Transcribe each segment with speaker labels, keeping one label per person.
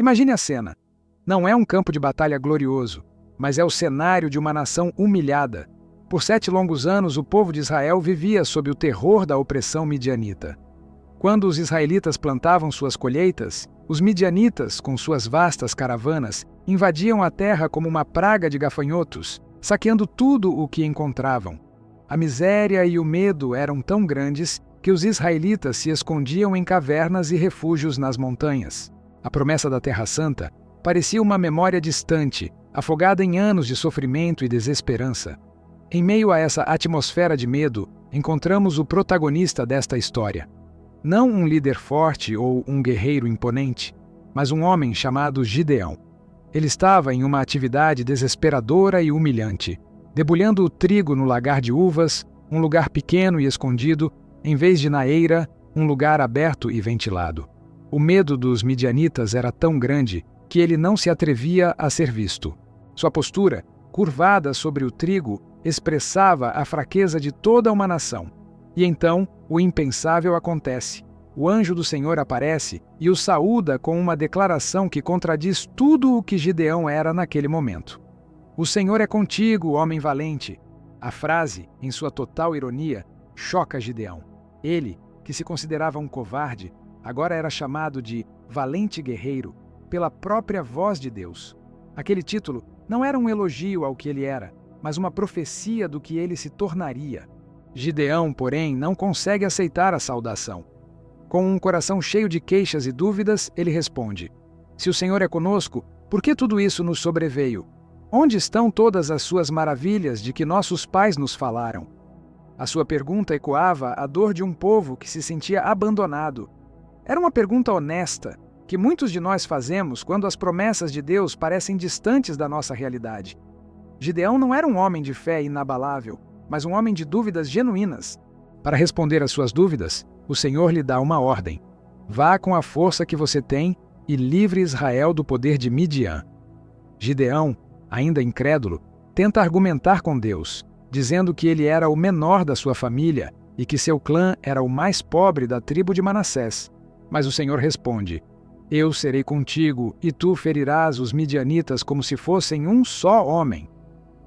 Speaker 1: Imagine a cena. Não é um campo de batalha glorioso, mas é o cenário de uma nação humilhada. Por 7 longos anos, o povo de Israel vivia sob o terror da opressão midianita. Quando os israelitas plantavam suas colheitas, os midianitas, com suas vastas caravanas, invadiam a terra como uma praga de gafanhotos, saqueando tudo o que encontravam. A miséria e o medo eram tão grandes que os israelitas se escondiam em cavernas e refúgios nas montanhas. A promessa da Terra Santa parecia uma memória distante, afogada em anos de sofrimento e desesperança. Em meio a essa atmosfera de medo, encontramos o protagonista desta história. Não um líder forte ou um guerreiro imponente, mas um homem chamado Gideão. Ele estava em uma atividade desesperadora e humilhante, debulhando o trigo no lagar de uvas, um lugar pequeno e escondido, em vez de na eira, um lugar aberto e ventilado. O medo dos midianitas era tão grande que ele não se atrevia a ser visto. Sua postura, curvada sobre o trigo, expressava a fraqueza de toda uma nação. E então, o impensável acontece. O anjo do Senhor aparece e o saúda com uma declaração que contradiz tudo o que Gideão era naquele momento. "O Senhor é contigo, homem valente." A frase, em sua total ironia, choca Gideão. Ele, que se considerava um covarde, agora era chamado de valente guerreiro pela própria voz de Deus. Aquele título não era um elogio ao que ele era, mas uma profecia do que ele se tornaria. Gideão, porém, não consegue aceitar a saudação. Com um coração cheio de queixas e dúvidas, ele responde: "Se o Senhor é conosco, por que tudo isso nos sobreveio? Onde estão todas as suas maravilhas de que nossos pais nos falaram?" A sua pergunta ecoava a dor de um povo que se sentia abandonado. Era uma pergunta honesta, que muitos de nós fazemos quando as promessas de Deus parecem distantes da nossa realidade. Gideão não era um homem de fé inabalável, mas um homem de dúvidas genuínas. Para responder às suas dúvidas, o Senhor lhe dá uma ordem: "Vá com a força que você tem e livre Israel do poder de Midian." Gideão, ainda incrédulo, tenta argumentar com Deus, dizendo que ele era o menor da sua família e que seu clã era o mais pobre da tribo de Manassés. Mas o Senhor responde: "Eu serei contigo, e tu ferirás os midianitas como se fossem um só homem."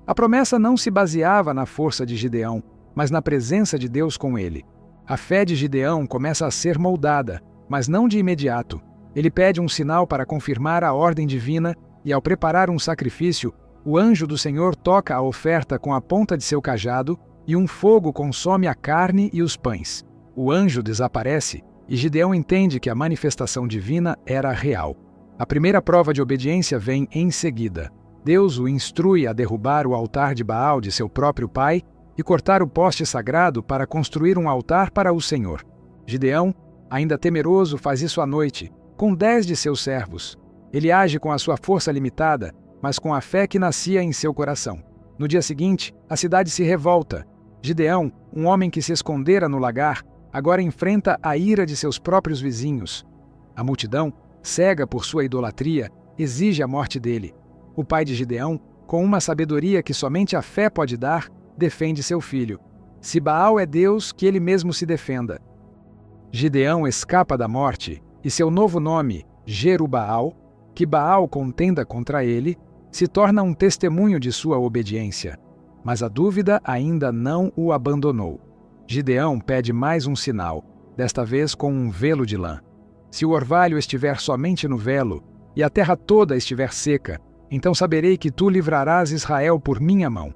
Speaker 1: A promessa não se baseava na força de Gideão, mas na presença de Deus com ele. A fé de Gideão começa a ser moldada, mas não de imediato. Ele pede um sinal para confirmar a ordem divina e, ao preparar um sacrifício, o anjo do Senhor toca a oferta com a ponta de seu cajado e um fogo consome a carne e os pães. O anjo desaparece e Gideão entende que a manifestação divina era real. A primeira prova de obediência vem em seguida. Deus o instrui a derrubar o altar de Baal de seu próprio pai e cortar o poste sagrado para construir um altar para o Senhor. Gideão, ainda temeroso, faz isso à noite, com 10 de seus servos. Ele age com a sua força limitada, mas com a fé que nascia em seu coração. No dia seguinte, a cidade se revolta. Gideão, um homem que se escondera no lagar, agora enfrenta a ira de seus próprios vizinhos. A multidão, cega por sua idolatria, exige a morte dele. O pai de Gideão, com uma sabedoria que somente a fé pode dar, defende seu filho. Se Baal é Deus, que ele mesmo se defenda. Gideão escapa da morte, e seu novo nome, Jerubaal, que Baal contenda contra ele, se torna um testemunho de sua obediência. Mas a dúvida ainda não o abandonou. Gideão pede mais um sinal, desta vez com um velo de lã. Se o orvalho estiver somente no velo, e a terra toda estiver seca, então saberei que tu livrarás Israel por minha mão.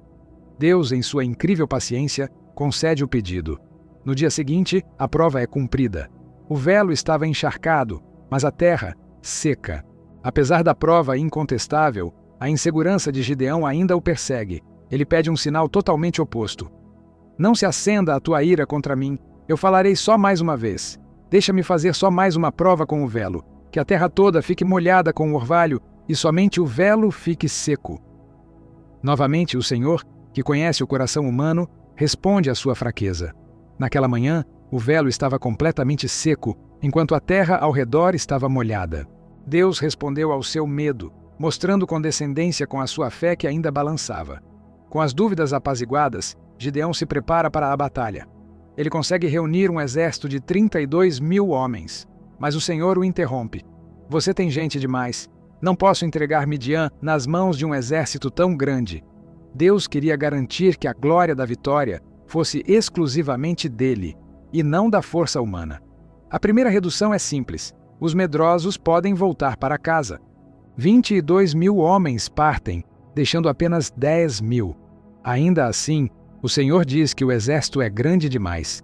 Speaker 1: Deus, em sua incrível paciência, concede o pedido. No dia seguinte, a prova é cumprida. O velo estava encharcado, mas a terra, seca. Apesar da prova incontestável, a insegurança de Gideão ainda o persegue. Ele pede um sinal totalmente oposto. "Não se acenda a tua ira contra mim. Eu falarei só mais uma vez. Deixa-me fazer só mais uma prova com o velo. Que a terra toda fique molhada com o orvalho e somente o velo fique seco." Novamente o Senhor, que conhece o coração humano, responde à sua fraqueza. Naquela manhã, o velo estava completamente seco, enquanto a terra ao redor estava molhada. Deus respondeu ao seu medo, mostrando condescendência com a sua fé que ainda balançava. Com as dúvidas apaziguadas, Gideão se prepara para a batalha. Ele consegue reunir um exército de 32.000 homens, mas o Senhor o interrompe. Você tem gente demais. Não posso entregar Midian nas mãos de um exército tão grande. Deus queria garantir que a glória da vitória fosse exclusivamente dele, e não da força humana. A primeira redução é simples. Os medrosos podem voltar para casa. 22.000 homens partem, deixando apenas 10.000. Ainda assim, o Senhor diz que o exército é grande demais.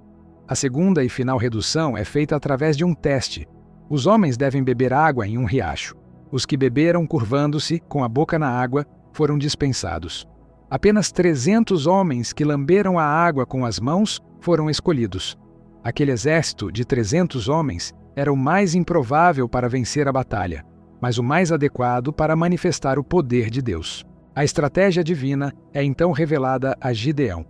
Speaker 1: A segunda e final redução é feita através de um teste. Os homens devem beber água em um riacho. Os que beberam curvando-se, com a boca na água, foram dispensados. Apenas 300 homens que lamberam a água com as mãos foram escolhidos. Aquele exército de 300 homens era o mais improvável para vencer a batalha, mas o mais adequado para manifestar o poder de Deus. A estratégia divina é então revelada a Gideão.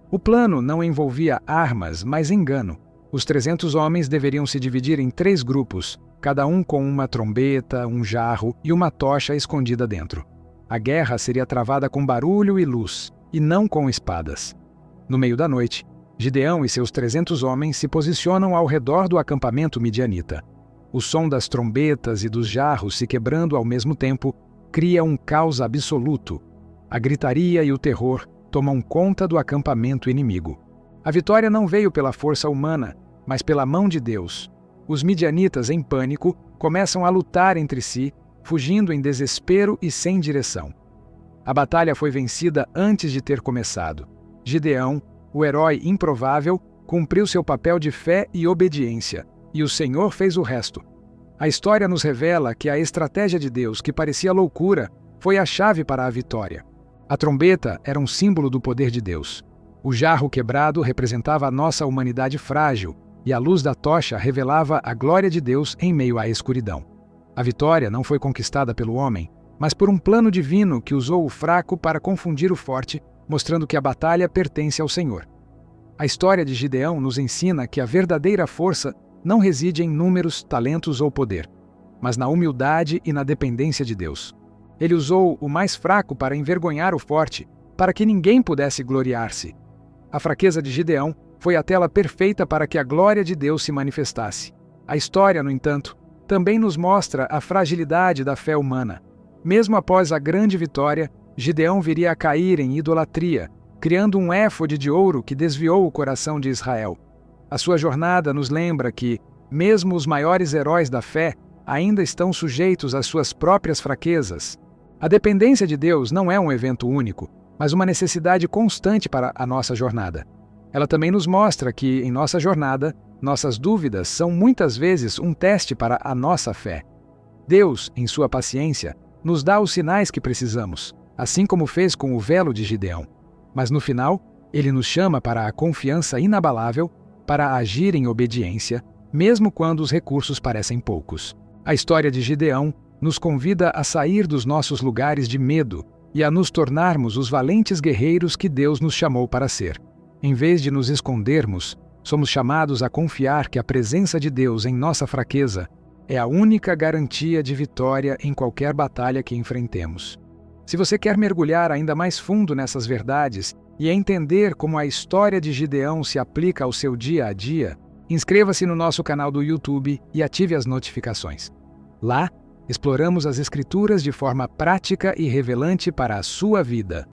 Speaker 1: O plano não envolvia armas, mas engano. Os 300 homens deveriam se dividir em 3 grupos, cada um com uma trombeta, um jarro e uma tocha escondida dentro. A guerra seria travada com barulho e luz, e não com espadas. No meio da noite, Gideão e seus 300 homens se posicionam ao redor do acampamento midianita. O som das trombetas e dos jarros se quebrando ao mesmo tempo cria um caos absoluto. A gritaria e o terror tomam conta do acampamento inimigo. A vitória não veio pela força humana, mas pela mão de Deus. Os midianitas, em pânico, começam a lutar entre si, fugindo em desespero e sem direção. A batalha foi vencida antes de ter começado. Gideão, o herói improvável, cumpriu seu papel de fé e obediência, e o Senhor fez o resto. A história nos revela que a estratégia de Deus, que parecia loucura, foi a chave para a vitória. A trombeta era um símbolo do poder de Deus. O jarro quebrado representava a nossa humanidade frágil, e a luz da tocha revelava a glória de Deus em meio à escuridão. A vitória não foi conquistada pelo homem, mas por um plano divino que usou o fraco para confundir o forte, mostrando que a batalha pertence ao Senhor. A história de Gideão nos ensina que a verdadeira força não reside em números, talentos ou poder, mas na humildade e na dependência de Deus. Ele usou o mais fraco para envergonhar o forte, para que ninguém pudesse gloriar-se. A fraqueza de Gideão foi a tela perfeita para que a glória de Deus se manifestasse. A história, no entanto, também nos mostra a fragilidade da fé humana. Mesmo após a grande vitória, Gideão viria a cair em idolatria, criando um éfode de ouro que desviou o coração de Israel. A sua jornada nos lembra que, mesmo os maiores heróis da fé, ainda estão sujeitos às suas próprias fraquezas. A dependência de Deus não é um evento único, mas uma necessidade constante para a nossa jornada. Ela também nos mostra que, em nossa jornada, nossas dúvidas são muitas vezes um teste para a nossa fé. Deus, em sua paciência, nos dá os sinais que precisamos, assim como fez com o velo de Gideão. Mas no final, ele nos chama para a confiança inabalável, para agir em obediência, mesmo quando os recursos parecem poucos. A história de Gideão nos convida a sair dos nossos lugares de medo e a nos tornarmos os valentes guerreiros que Deus nos chamou para ser. Em vez de nos escondermos, somos chamados a confiar que a presença de Deus em nossa fraqueza é a única garantia de vitória em qualquer batalha que enfrentemos. Se você quer mergulhar ainda mais fundo nessas verdades e entender como a história de Gideão se aplica ao seu dia a dia, inscreva-se no nosso canal do YouTube e ative as notificações. Lá, exploramos as Escrituras de forma prática e revelante para a sua vida.